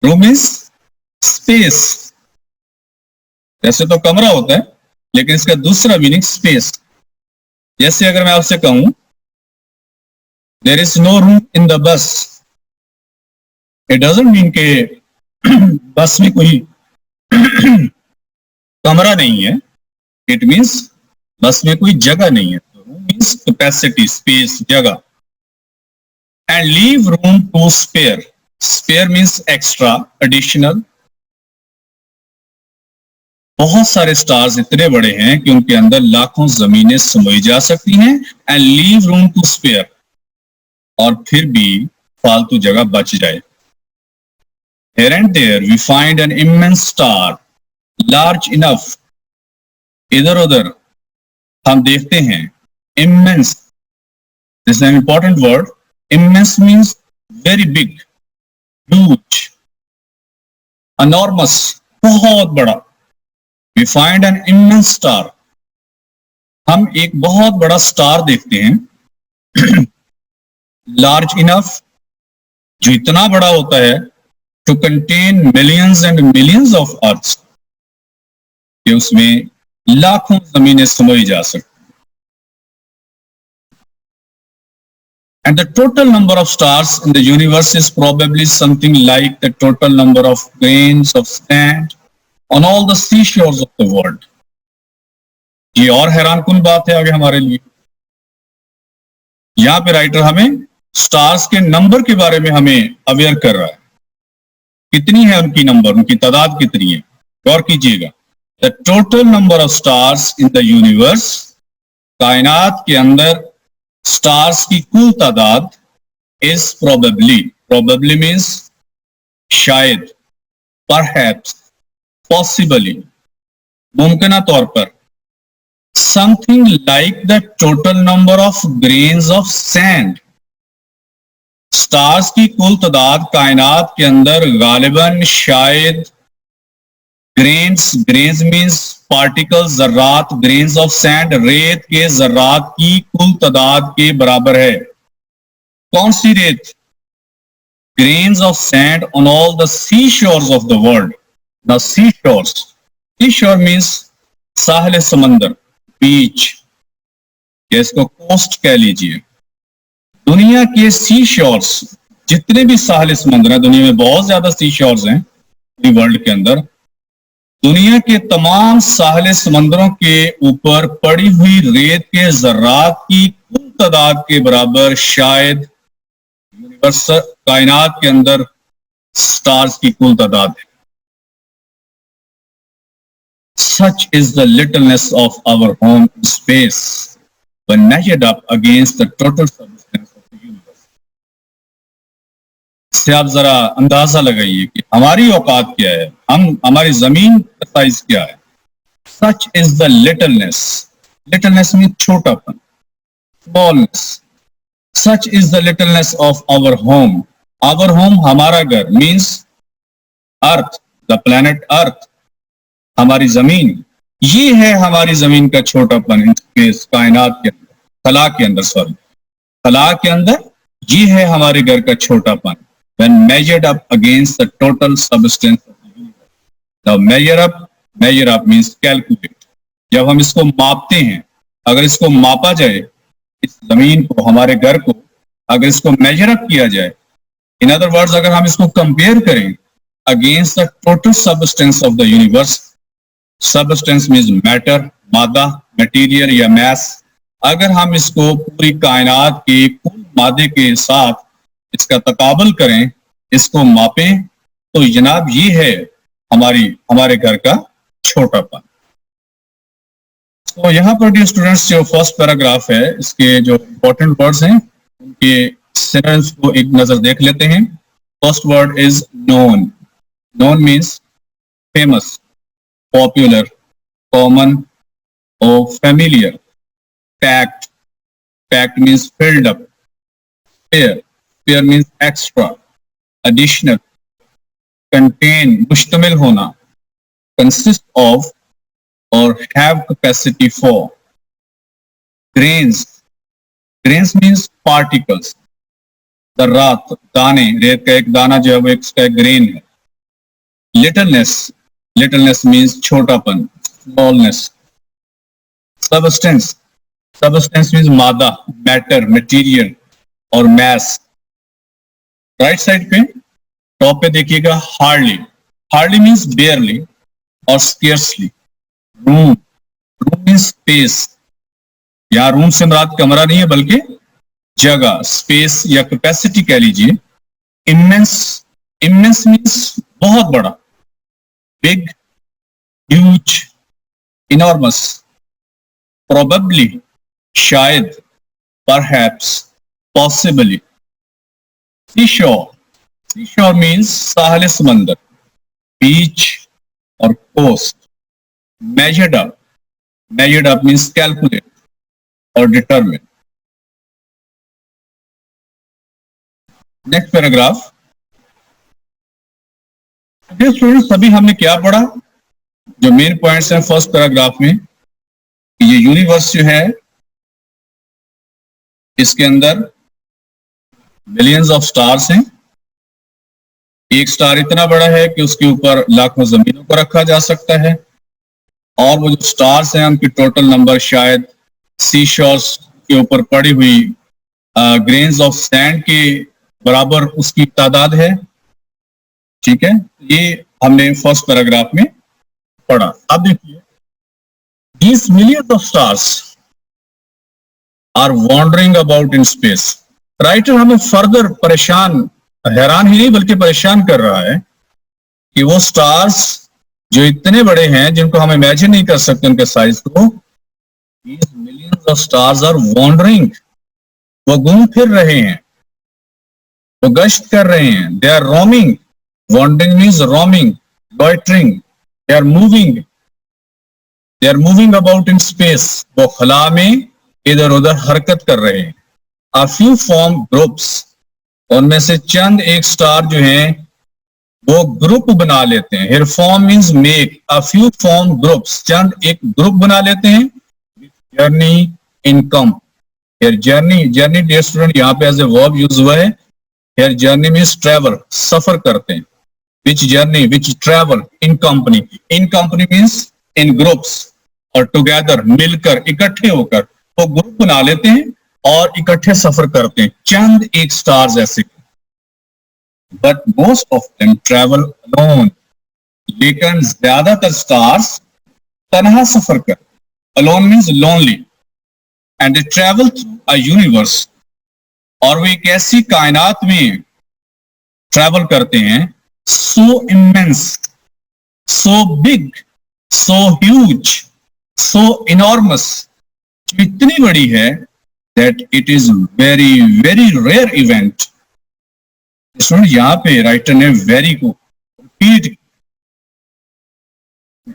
Room is space. जैसे तो कमरा होता है, लेकिन इसका दूसरा मीनिंग स्पेस। जैसे अगर मैं आपसे कहूं there is no room in the bus, it doesn't mean के बस में कोई कमरा नहीं है, इट मीन्स बस में कोई जगह नहीं है। रूम मीन्स कैपेसिटी, स्पेस, जगह। And leave room to spare, spare means extra, additional. बहुत सारे स्टार्स इतने बड़े हैं कि उनके अंदर लाखों जमीनें समोई जा सकती हैं। And leave room to spare, और फिर भी फालतू जगह बच जाए। Here and there we find an immense star, large enough. इधर उधर हम देखते हैं immense, this is an important word. Immense means very big, huge, enormous, बहुत बड़ा। We find an immense star, हम एक बहुत बड़ा स्टार देखते हैं। Large enough, जो इतना बड़ा होता है to contain millions and millions of earths, कि उसमें लाखों जमीनें समोई जा सकती। And the total number of stars in the universe is probably something like the total number of grains of sand on all the seashores of the world. ये और हैरानकुन बात है आगे हमारे लिए। यहां पे राइटर हमें स्टार्स के नंबर के बारे में हमें अवेयर कर रहा है। कितनी है उनकी नंबर, उनकी तादाद कितनी है, गौर कीजिएगा। The total number of stars in the universe, कायनात के अंदर स्टार्स की कुल तादाद इज प्रोबेबली मीन्स शायद, परहैप्स, पॉसिबली, मुमकिना तौर पर, something like the total number of grains of sand. Stars की कुल तादाद कायनात के अंदर गालिबन शायद ग्रेन्स मीन्स पार्टिकल्स, जर्रात, ग्रेन्स ऑफ सैंड, रेत के जर्रात की कुल तादाद के बराबर है। कौन सी रेत? Grains of sand on all the sea shores of the world. The sea shores, sea shore means साहले समंदर, बीच, या इसको कोस्ट कह लीजिए। दुनिया के सी शोर्स, जितने भी साहले समंदर हैं, दुनिया में बहुत ज्यादा सी शोर्स हैं पूरी वर्ल्ड के अंदर। दुनिया के तमाम साहले समंदरों के ऊपर पड़ी हुई रेत के जर्रात की कुल तादाद के बराबर शायद यूनिवर्स, कायनात के अंदर स्टार्स की कुल तादाद है। Such is the littleness of our home in space when measured up against the total substance of the universe. इससे आप जरा अंदाजा लगाइए कि हमारी औकात क्या है, हमारी जमीन का साइज क्या है। Such is the littleness, littleness means छोटापन, smallness. Such is the littleness of our home. Our home, हमारा घर, means earth, the planet earth, हमारी जमीन। ये है हमारी जमीन का छोटापन इन स्पेस, कायनात के अंदर, खला के अंदर, सॉरी, खला के अंदर ये है हमारे घर का छोटापन। When measured up against the total substance of the universe. Now measure up means calculate. जब हम इसको मापते हैं, अगर इसको मापा जाए, इस जमीन को, हमारे घर को अगर इसको मेजर अप किया जाए, इन अदर वर्ड्स अगर हम इसको कंपेयर करें against the total substance of the universe, substance means matter, मादा, मटेरियल या मैस, अगर हम इसको पूरी कायनात के कुल मादे के साथ इसका तकाबल करें, इसको मापें, तो जनाब ये है हमारे घर का छोटापन। तो यहाँ पर स्टूडेंट्स जो फर्स्ट पैराग्राफ है, इसके जो इंपॉर्टेंट वर्ड्स हैं उनके सिनोनिम्स को एक नजर देख लेते हैं। First word is known. Known means famous, popular, common और familiar. Packed, packed means filled up. Spare, spare means extra, additional. Contain, मुश्तमिल होना। कंसिस्ट ऑफ और have capacity for. Grains, grains means particles. दर्रात, दाने, रेत का एक दाना जो है वो इसका एक ग्रेन है। लिटलनेस, लिटलनेस मीन्स छोटापन, स्मॉलनेस। सबस्टेंस, सबस्टेंस मीन्स मादा, मैटर, मटेरियल और मैस। राइट साइड पे टॉप पे देखिएगा हार्डली, हार्डली मीन्स बेयरली और scarcely. Room, room means space, यहां रूम से मुराद कमरा नहीं है बल्कि जगह, स्पेस या कैपेसिटी कह लीजिए। इमेंस, इमेंस मीन्स बहुत बड़ा, बिग, ह्यूज, इनॉर्मस। प्रोबेबली शायद, perhaps, possibly. Seashore, seashore means साहल समंदर, बीच और coast. Measured up, measured up means calculate or determine. Next paragraph. Students अभी हमने क्या पढ़ा, जो मेन पॉइंट्स हैं फर्स्ट पैराग्राफ में, ये यूनिवर्स जो है इसके अंदर मिलियंस ऑफ स्टार्स हैं। एक स्टार इतना बड़ा है कि उसके ऊपर लाखों जमीनों को रखा जा सकता है, और वो जो स्टार्स हैं उनकी टोटल नंबर शायद सी शोर्स के ऊपर पड़ी हुई ग्रेन्स ऑफ सैंड के बराबर उसकी तादाद है। ठीक है, ये हमने फर्स्ट पैराग्राफ में पढ़ा। अब देखिए, these millions of stars are wandering about in space. Writer हमें फर्दर परेशान, हैरान ही नहीं बल्कि परेशान कर रहा है कि वो स्टार्स जो इतने बड़े हैं जिनको हम इमेजिन नहीं कर सकते उनके साइज को, these millions of stars are wandering, वो घूम फिर रहे हैं, वो गश्त कर रहे हैं। They are roaming, wandering means roaming, loitering. They are moving, they are moving about in space, वो खला में इधर उधर हरकत कर रहे हैं। अ फ्यू फॉर्म ग्रुप्स, उनमें से चंद एक स्टार जो हैं वो ग्रुप बना लेते हैं। Here form means make, a few form groups, चंद एक ग्रुप बना लेते हैं। Journey income, here journey, journey dear student यहाँ पे एज ए वर्ब यूज हुआ है। हियर जर्नी मीन्स ट्रेवल, सफर करते हैं। Which journey, which travel, in company, in company means in groups, और टुगेदर, मिलकर, इकट्ठे होकर वो ग्रुप बना लेते हैं और इकट्ठे सफर करते हैं। चंद एक स्टार्स ऐसे, but most of them travel alone, लेकिन ज्यादातर स्टार्स तनहा सफर कर, alone means lonely, and they travel through a universe, और वो एक ऐसी कायनात में ट्रेवल करते हैं, so immense, so big, so huge, so enormous, जो इतनी बड़ी है that it is very very rare event. यहां पे राइटर ने वेरी को रिपीट,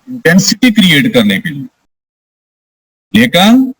इंटेंसिटी क्रिएट करने के लिए, लेकिन